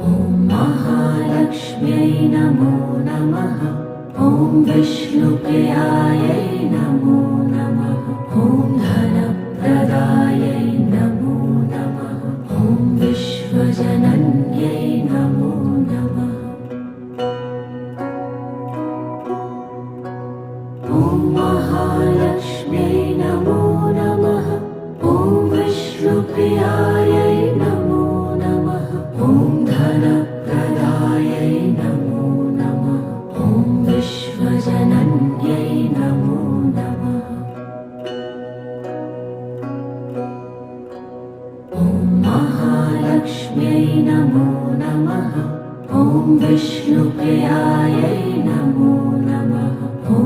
ॐ महालक्ष्म्यै नमो नमः। ॐ विष्णुप्रियायै नमो नमः। ॐ धनप्रदायै नमो नमः। ॐ विश्वजनन्यै नमो नमः। ॐ महालक्ष्म्यै नमो नमः। ॐ विष्णुप्रियायै नमो नमः। ॐ धनप्रदायै नमो नमः। ॐ विश्वजनन्यै नमो नमः। ॐ महालक्ष्म्यै नमो नमः। ॐ विष्णुप्रियायै नमो नमः। ॐ